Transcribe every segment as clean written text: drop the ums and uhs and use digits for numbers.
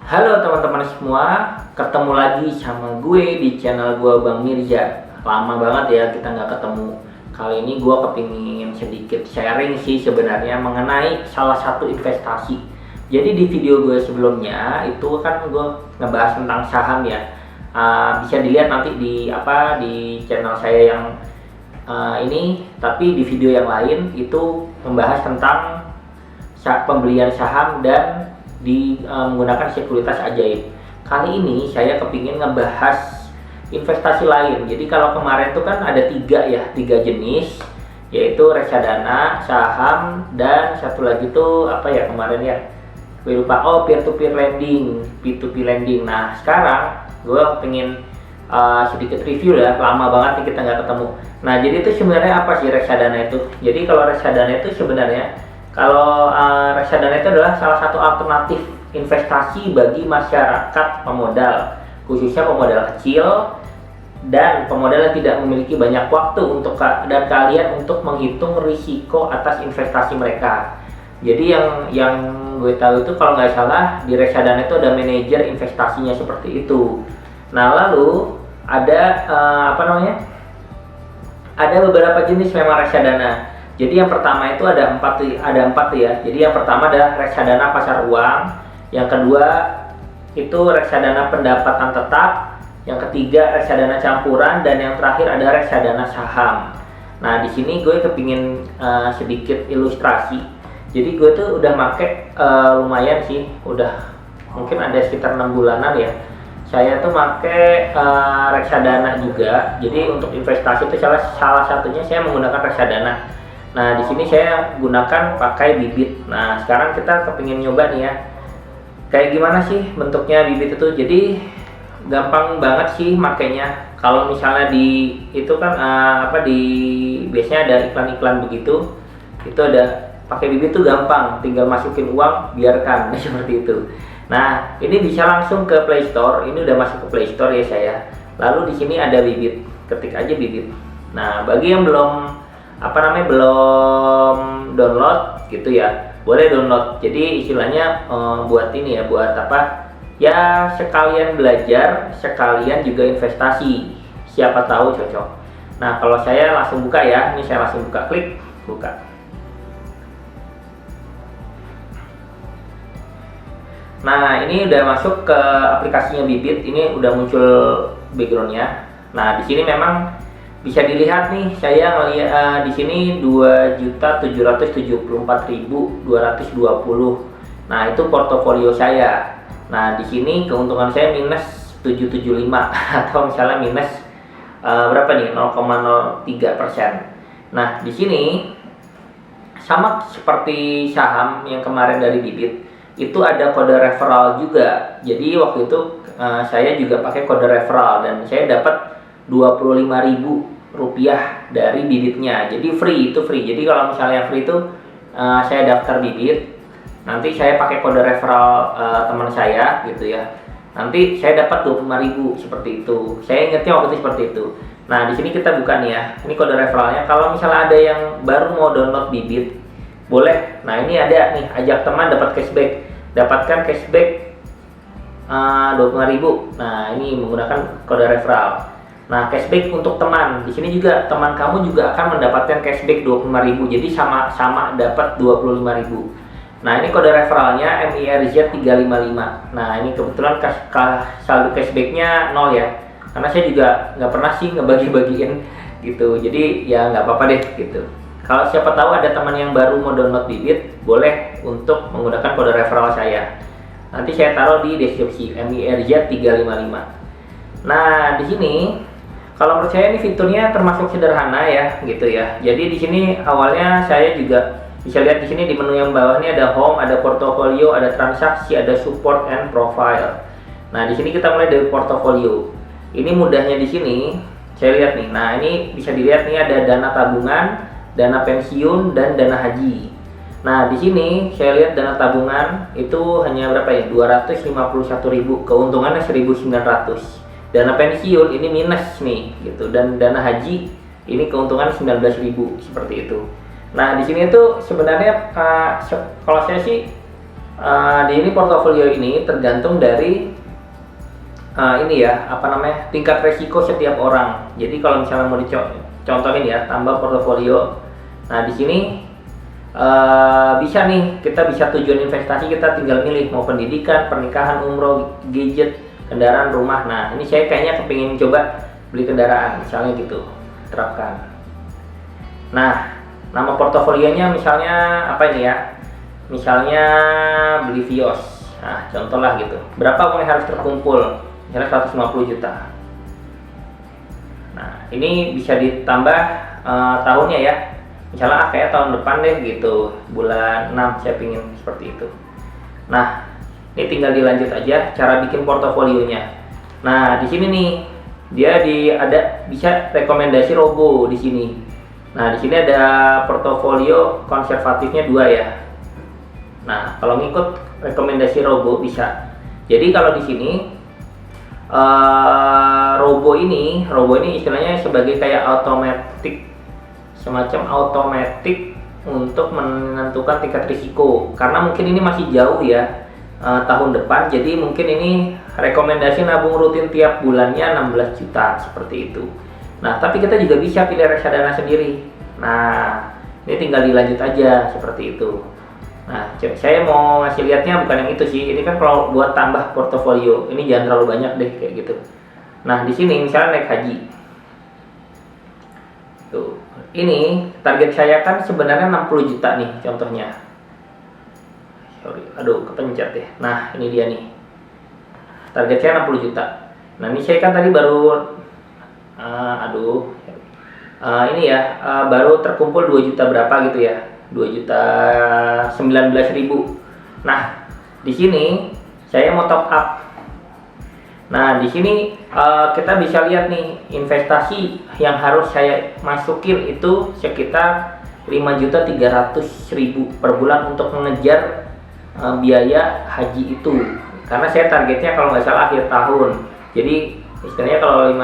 Halo teman-teman semua, ketemu lagi sama gue di channel gue Bang Mirza. Lama banget ya kita nggak ketemu. Kali ini gue kepingin sedikit sharing sih sebenarnya mengenai salah satu investasi. Jadi di video gue sebelumnya itu kan gue ngebahas tentang saham ya. Bisa dilihat nanti di channel saya yang ini. Tapi di video yang lain itu membahas tentang pembelian saham dan menggunakan sekuritas ajaib. Kali ini saya kepingin ngebahas investasi lain. Jadi kalau kemarin itu kan ada tiga jenis, yaitu reksadana, saham, dan satu lagi tuh apa ya kemarin ya, gue lupa. Oh, peer to peer lending, P2P lending. Nah sekarang gue pengen sedikit review ya, lama banget nih kita nggak ketemu. Nah jadi itu sebenarnya apa sih reksadana itu? Jadi kalau reksadana itu sebenarnya reksadana itu adalah salah satu alternatif investasi bagi masyarakat pemodal, khususnya pemodal kecil dan pemodal yang tidak memiliki banyak waktu dan kalian untuk menghitung risiko atas investasi mereka. Jadi yang gue tahu itu kalau nggak salah di reksadana itu ada manajer investasinya seperti itu. Nah lalu ada ada beberapa jenis memang reksadana. Jadi yang pertama itu ada empat ya. Jadi yang pertama adalah reksadana pasar uang, yang kedua itu reksadana pendapatan tetap, yang ketiga reksadana campuran, dan yang terakhir ada reksadana saham. Nah di sini gue kepingin sedikit ilustrasi. Jadi gue tuh udah make lumayan sih, udah mungkin ada sekitar 6 bulanan ya. Saya tuh make reksadana juga. Jadi untuk investasi itu salah satunya saya menggunakan reksadana. Nah di sini saya gunakan pakai bibit. Nah sekarang kita kepingin nyoba nih ya, kayak gimana sih bentuknya bibit itu. Jadi gampang banget sih makainya. Kalau misalnya itu kan biasanya ada iklan-iklan begitu, itu ada pakai bibit tuh gampang, tinggal masukin uang, biarkan seperti itu. Nah ini bisa langsung ke Play Store. Ini udah masuk ke Play Store ya saya. Lalu di sini ada bibit, ketik aja bibit. Nah bagi yang belum download gitu ya, boleh download. Jadi istilahnya buat ini ya, buat apa ya, sekalian belajar sekalian juga investasi, siapa tahu cocok. Nah kalau saya langsung buka ya, ini saya langsung buka, klik buka. Nah ini udah masuk ke aplikasinya bibit, ini udah muncul backgroundnya. Nah di sini memang bisa dilihat nih, saya ngelihat di sini 2.774.220. Nah, itu portofolio saya. Nah, di sini keuntungan saya minus 775 atau misalnya minus berapa nih? 0,03%. Nah, di sini sama seperti saham yang kemarin dari bibit, itu ada kode referral juga. Jadi waktu itu saya juga pakai kode referral dan saya dapat Rp25.000 dari bibitnya. Jadi free, itu free. Jadi kalau misalnya free itu saya daftar bibit, nanti saya pakai kode referral teman saya gitu ya, nanti saya dapat 25.000 seperti itu. Saya ingatnya waktu itu seperti itu. Nah di sini kita buka nih ya, ini kode referralnya. Kalau misalnya ada yang baru mau download bibit, boleh. Nah ini ada nih, ajak teman dapat cashback, dapatkan cashback 25.000. Nah ini menggunakan kode referral. Nah, cashback untuk teman. Di sini juga teman kamu juga akan mendapatkan cashback 25.000. Jadi sama-sama dapat 25.000. Nah, ini kode referralnya MIRZ355. Nah, ini kebetulan saldo cashbacknya 0 ya. Karena saya juga nggak pernah sih ngebagi-bagiin gitu. Jadi ya nggak apa-apa deh gitu. Kalau siapa tahu ada teman yang baru mau download bibit, boleh untuk menggunakan kode referral saya. Nanti saya taruh di deskripsi MIRZ355. Nah, di sini kalau menurut saya ini fiturnya termasuk sederhana ya, gitu ya. Jadi di sini awalnya saya juga bisa lihat di sini di menu yang bawah ini ada home, ada portofolio, ada transaksi, ada support and profile. Nah, di sini kita mulai dari portofolio. Ini mudahnya di sini, saya lihat nih. Nah, ini bisa dilihat nih ada dana tabungan, dana pensiun, dan dana haji. Nah, di sini saya lihat dana tabungan itu hanya berapa ya? 251.000, keuntungannya 1.900. Dana pensiun ini minus nih gitu, dan dana haji ini keuntungan 19.000 seperti itu. Nah di sini tuh sebenarnya kalau saya sih Di ini portofolio ini tergantung dari ini ya, apa namanya, tingkat resiko setiap orang. Jadi kalau misalnya mau dicontohin ya, tambah portofolio. Nah di sini bisa nih, kita bisa tujuan investasi kita tinggal milih mau pendidikan, pernikahan, umroh, gadget, kendaraan, rumah. Nah ini saya kayaknya kepingin coba beli kendaraan, misalnya gitu, terapkan. Nah nama portofolionya misalnya apa ini ya, misalnya beli Vios. Nah contoh lah gitu, berapa uang yang harus terkumpul, misalnya 150 juta. Nah ini bisa ditambah tahunnya ya, misalnya kayak tahun depan deh gitu, bulan 6 saya pingin seperti itu. Nah ini tinggal dilanjut aja cara bikin portofolionya. Nah di sini nih dia ada bisa rekomendasi robo di sini. Nah di sini ada portofolio konservatifnya 2 ya. Nah kalau ngikut rekomendasi robo bisa. Jadi kalau di sini robo ini istilahnya sebagai kayak automatic, semacam automatic untuk menentukan tingkat risiko, karena mungkin ini masih jauh ya, tahun depan, jadi mungkin ini rekomendasi nabung rutin tiap bulannya 16 juta seperti itu. Nah tapi kita juga bisa pilih reksadana sendiri. Nah ini tinggal dilanjut aja seperti itu. Nah, saya mau ngasih lihatnya bukan yang itu sih. Ini kan kalau buat tambah portofolio, ini jangan terlalu banyak deh kayak gitu. Nah, di sini misalnya naik haji. Tuh, ini target saya kan sebenarnya 60 juta nih contohnya. Sorry, aduh kepencet deh. Nah, ini dia nih. Target saya 60 juta. Nah, ini saya kan tadi baru ini ya, baru terkumpul 2 juta berapa gitu ya. 2.019.000. Nah, di sini saya mau top up. Nah, di sini kita bisa lihat nih, investasi yang harus saya masukin itu sekitar 5.300.000 per bulan untuk mengejar biaya haji itu. Karena saya targetnya kalau nggak salah akhir tahun. Jadi istilahnya kalau 6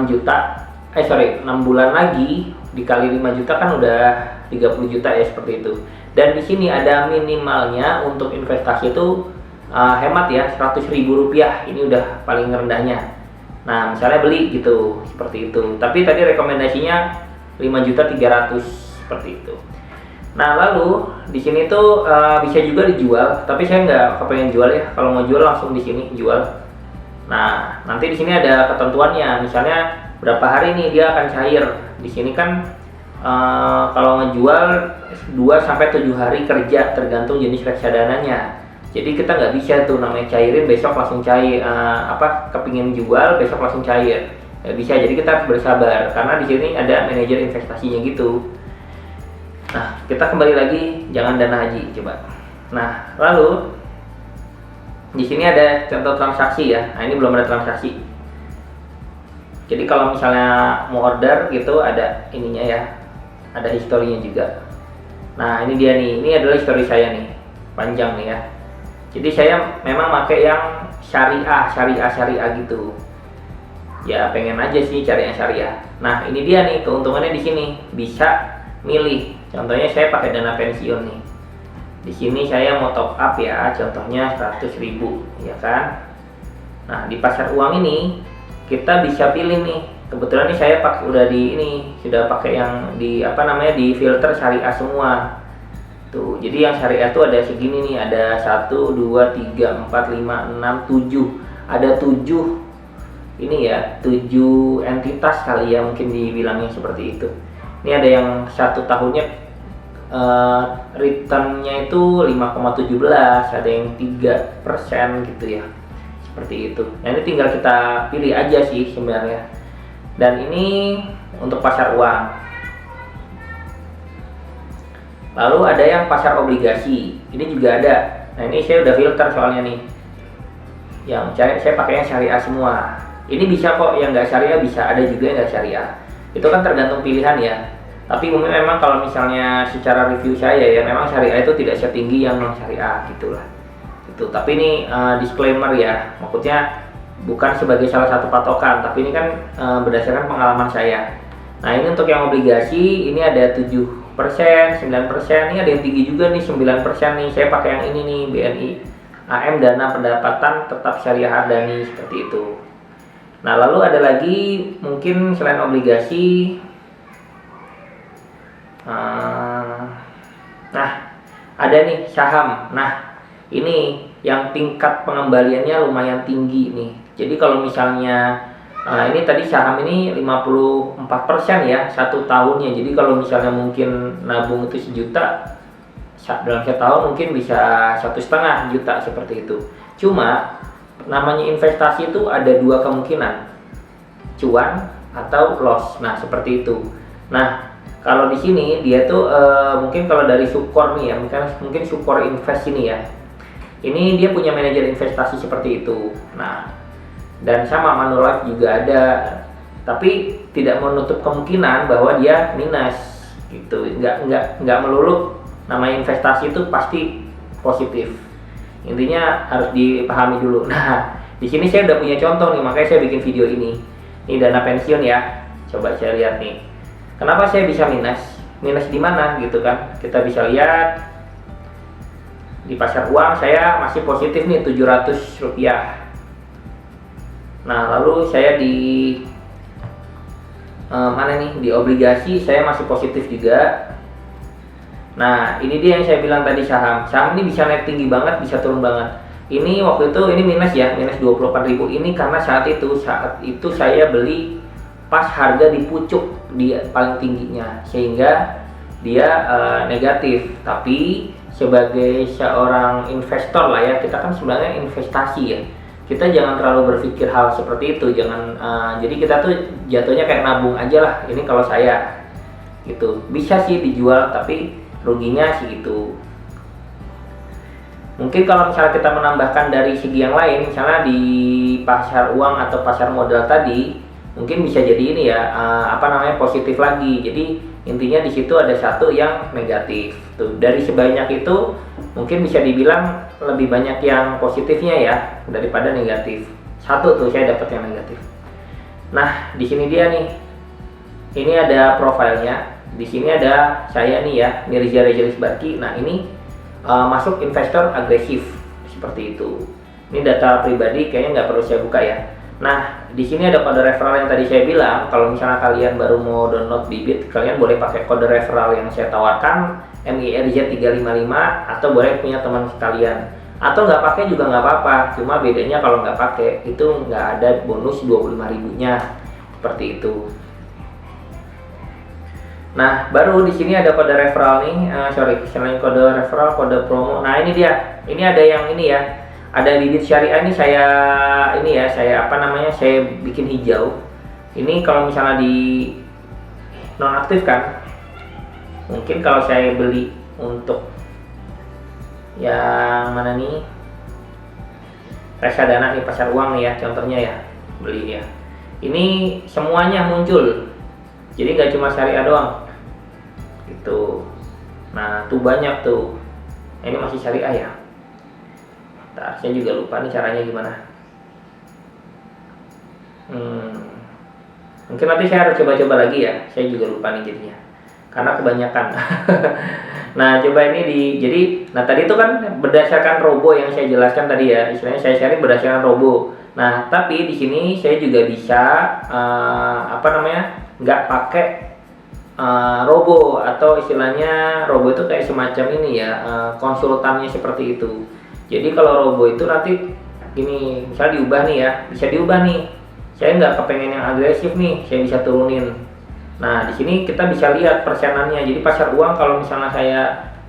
juta 6 bulan lagi dikali 5 juta kan udah 30 juta ya, seperti itu. Dan di sini ada minimalnya untuk investasi itu hemat ya, 100.000 rupiah. Ini udah paling rendahnya. Nah misalnya beli gitu, seperti itu. Tapi tadi rekomendasinya 5.300.000 seperti itu. Nah lalu di sini tuh bisa juga dijual, tapi saya nggak kepengen jual ya. Kalau mau jual langsung di sini jual. Nah nanti di sini ada ketentuannya, misalnya berapa hari nih dia akan cair. Di sini kan kalau ngejual 2-7 hari kerja tergantung jenis reksadananya. Jadi kita nggak bisa tuh namanya cairin besok langsung cair, kepingin jual besok langsung cair. Nggak bisa. Jadi kita harus bersabar karena di sini ada manajer investasinya gitu. Nah kita kembali lagi, jangan dana haji coba. Nah lalu di sini ada contoh transaksi ya. Nah ini belum ada transaksi. Jadi kalau misalnya mau order gitu ada ininya ya, ada historinya juga. Nah ini dia nih, ini adalah histori saya nih, panjang nih ya. Jadi saya memang pakai yang syariah gitu. Ya pengen aja sih cari yang syariah. Nah ini dia nih keuntungannya di sini, bisa milih. Contohnya saya pakai dana pensiun nih. Di sini saya mau top up ya, contohnya 100.000 ya kan. Nah di pasar uang ini kita bisa pilih nih, kebetulan nih saya sudah pakai yang di di filter syariah semua tuh. Jadi yang syariah tuh ada segini nih, ada 1, 2, 3, 4, 5, 6, 7, ada 7 ini ya, 7 entitas kali ya mungkin dibilangnya seperti itu. Ini ada yang 1 tahunnya returnnya itu 5,17, ada yang 3% gitu ya, seperti itu. Nah ini tinggal kita pilih aja sih sebenarnya. Dan ini untuk pasar uang. Lalu ada yang pasar obligasi, ini juga ada. Nah ini saya udah filter soalnya nih, yang saya pakainya syariah semua. Ini bisa kok yang nggak syariah, bisa, ada juga yang nggak syariah. Itu kan tergantung pilihan ya. Tapi umumnya memang kalau misalnya secara review saya ya, memang syariah itu tidak setinggi yang non syariah gitulah. Itu. Tapi ini disclaimer ya, maksudnya bukan sebagai salah satu patokan, tapi ini kan berdasarkan pengalaman saya. Nah ini untuk yang obligasi, ini ada 7 10%, 9%, ini ada yang tinggi juga nih 9% nih. Saya pakai yang ini nih, BNI AM Dana Pendapatan Tetap Syariah Ardhani, seperti itu. Nah, lalu ada lagi mungkin selain obligasi, nah ada nih saham. Nah, ini yang tingkat pengembaliannya lumayan tinggi nih. Jadi kalau misalnya ini tadi saham ini 54% ya 1 tahunnya. Jadi kalau misalnya mungkin nabung itu 1 juta, dalam 1 tahun mungkin bisa 1,5 juta, seperti itu. Cuma namanya investasi itu ada 2 kemungkinan, cuan atau loss. Nah, seperti itu. Nah, kalau di sini dia tuh mungkin kalau dari Sukor nih ya, mungkin Sukor Invest ini ya. Ini dia punya manajer investasi seperti itu. Nah, dan sama Manulife juga ada, tapi tidak menutup kemungkinan bahwa dia minus gitu. Nggak melulu namanya investasi itu pasti positif. Intinya harus dipahami dulu. Nah, di sini saya udah punya contoh nih, makanya saya bikin video ini. Ini dana pensiun ya. Coba saya lihat nih. Kenapa saya bisa minus? Minus di mana gitu kan? Kita bisa lihat di pasar uang saya masih positif nih 700 rupiah. Nah, lalu saya di mana nih, di obligasi saya masih positif juga. Nah, ini dia yang saya bilang tadi, saham ini bisa naik tinggi banget, bisa turun banget. Ini waktu itu ini minus ya, minus 24.000. Ini karena saat itu saya beli pas harga di pucuk, di paling tingginya, sehingga dia negatif. Tapi sebagai seorang investor lah ya, kita kan sebenarnya investasi ya, kita jangan terlalu berpikir hal seperti itu. Jangan jadi kita tuh jatuhnya kayak nabung aja lah. Ini kalau saya gitu, bisa sih dijual tapi ruginya sih gitu. Mungkin kalau misalnya kita menambahkan dari segi yang lain, misalnya di pasar uang atau pasar modal tadi, mungkin bisa jadi ini ya, positif lagi. Jadi intinya di situ ada satu yang negatif tuh. Dari sebanyak itu mungkin bisa dibilang lebih banyak yang positifnya ya daripada negatif. Satu tuh saya dapat yang negatif. Nah, di sini dia nih. Ini ada profilnya. Di sini ada saya nih ya, Mirza Rejalis Barki. Nah, ini masuk investor agresif, seperti itu. Ini data pribadi, kayaknya nggak perlu saya buka ya. Nah, di sini ada kode referral yang tadi saya bilang. Kalau misalnya kalian baru mau download Bibit, kalian boleh pakai kode referral yang saya tawarkan, MIRZ355, atau boleh punya teman sekalian. Atau nggak pakai juga nggak apa-apa. Cuma bedanya kalau nggak pakai itu nggak ada bonus 25.000-nya, seperti itu. Nah, baru di sini ada kode referral nih. Selain kode referral, kode promo. Nah, ini dia. Ini ada yang ini ya. Ada Bibit Syariah ini saya bikin hijau. Ini kalau misalnya di nonaktifkan, mungkin kalau saya beli untuk yang mana nih, reksadana nih, pasar uang nih ya, contohnya ya, beli ya. Ini semuanya muncul. Jadi nggak cuma syariah doang gitu. Nah, tuh banyak tuh. Ini masih syariah ya. Ntar, saya juga lupa nih caranya gimana. Mungkin nanti saya harus coba-coba lagi ya. Saya juga lupa nih jadinya, karena kebanyakan. Nah, coba ini nah tadi itu kan berdasarkan robo yang saya jelaskan tadi ya. Istilahnya saya sharing berdasarkan robo. Nah, tapi di sini saya juga bisa nggak pakai robo, atau istilahnya robo itu kayak semacam ini ya, konsultannya seperti itu. Jadi kalau robo itu nanti gini, misalnya diubah nih ya, bisa diubah nih. Saya nggak kepengen yang agresif nih, saya bisa turunin. Nah, di sini kita bisa lihat persenannya. Jadi pasar uang kalau misalnya saya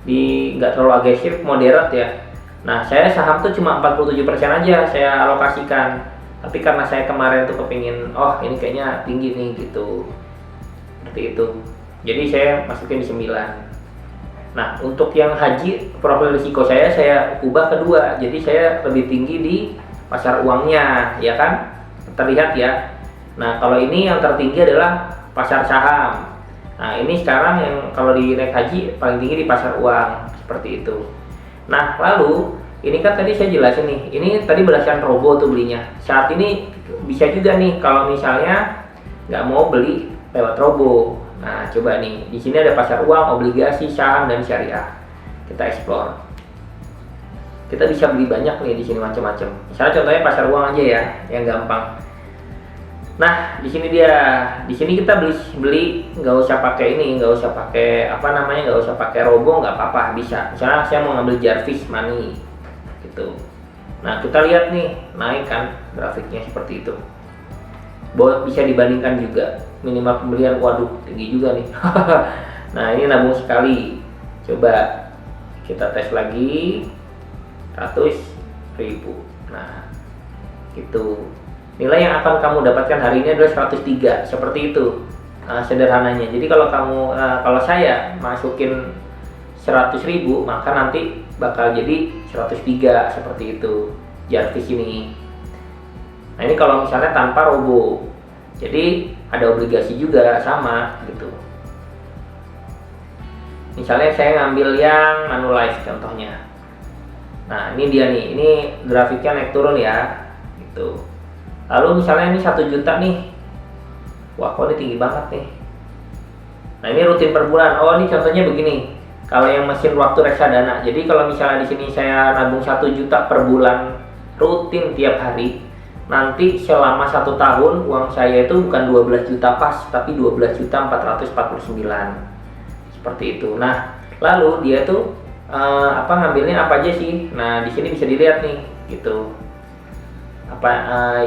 nggak terlalu agresif, moderat ya. Nah, saya saham tuh cuma 47% aja saya alokasikan. Tapi karena saya kemarin tuh kepingin, ini kayaknya tinggi nih gitu. Seperti itu. Jadi saya masukin di 9. Nah, untuk yang haji, profil risiko saya ubah kedua. Jadi saya lebih tinggi di pasar uangnya, ya kan? Terlihat ya. Nah, kalau ini yang tertinggi adalah pasar saham. Nah, ini sekarang yang kalau di naik haji paling tinggi di pasar uang, seperti itu. Nah, lalu ini kan tadi saya jelasin nih, ini tadi berdasarkan robo tuh belinya. Saat ini bisa juga nih kalau misalnya nggak mau beli lewat robo. Nah, coba nih, di sini ada pasar uang, obligasi, saham, dan syariah. Kita explore. Kita bisa beli banyak nih di sini macam-macam. Misalnya contohnya pasar uang aja ya, yang gampang. Nah, di sini dia. Di sini kita beli nggak usah pakai ini, nggak usah pakai nggak usah pakai robo, nggak apa-apa, bisa. Misalnya saya mau ngambil Jarvis Money, gitu. Nah, kita lihat nih, naik kan grafiknya seperti itu. Bisa dibandingkan juga. Minimal pembelian, waduh tinggi juga nih. Nah, ini nabung sekali. Coba kita tes lagi 100.000. Nah, gitu. Nilai yang akan kamu dapatkan hari ini adalah 103, seperti itu. Sederhananya. Jadi kalau saya masukin 100.000, maka nanti bakal jadi 103, seperti itu. Jarvis ini. Nah, ini kalau misalnya tanpa robo. Jadi ada obligasi juga sama gitu. Misalnya saya ngambil yang Manulife contohnya. Nah, ini dia nih. Ini grafiknya naik turun ya. Gitu. Lalu misalnya ini 1 juta nih. Wah, kok ini tinggi banget nih. Nah, ini rutin per bulan. Oh, ini contohnya begini. Kalau yang mesin waktu reksadana. Jadi kalau misalnya di sini saya nabung 1 juta per bulan rutin tiap hari, nanti selama 1 tahun uang saya itu bukan 12 juta pas, tapi 12.449. Seperti itu. Nah, lalu dia tuh ngambilnya apa aja sih? Nah, di sini bisa dilihat nih, gitu.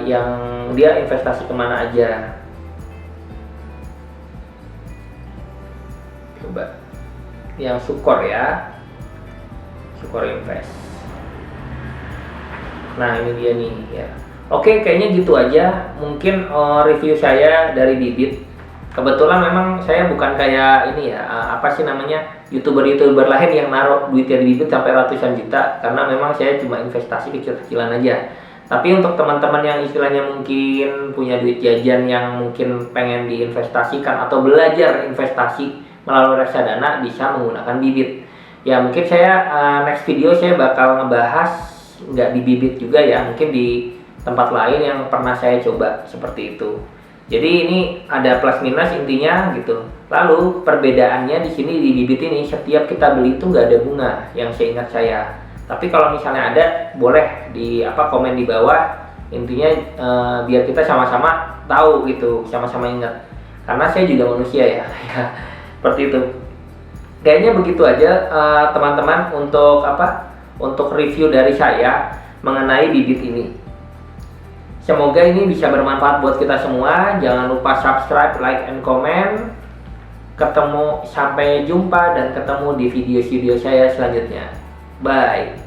Yang dia investasi kemana aja. Coba. Yang Sukor ya. Sukor Invest. Nah, ini dia nih ya. Oke, kayaknya gitu aja. Mungkin review saya dari bibit. Kebetulan memang saya bukan kayak ini ya, YouTuber lain yang naruh duitnya di bibit sampai ratusan juta, karena memang saya cuma investasi kecil-kecilan aja. Tapi untuk teman-teman yang istilahnya mungkin punya duit jajan yang mungkin pengen diinvestasikan atau belajar investasi melalui reksadana, bisa menggunakan bibit. Ya, mungkin saya next video saya bakal ngebahas nggak di bibit juga ya, mungkin di tempat lain yang pernah saya coba seperti itu. Jadi ini ada plus minus intinya gitu. Lalu perbedaannya di sini di bibit ini, setiap kita beli itu nggak ada bunga yang seingat saya. Tapi kalau misalnya ada, boleh komen di bawah. Intinya biar kita sama-sama tahu gitu, sama-sama ingat. Karena saya juga manusia ya. Seperti itu. Kayaknya begitu aja teman-teman untuk review dari saya mengenai bibit ini. Semoga ini bisa bermanfaat buat kita semua. Jangan lupa subscribe, like, and comment. Sampai jumpa dan ketemu di video-video saya selanjutnya. Bye.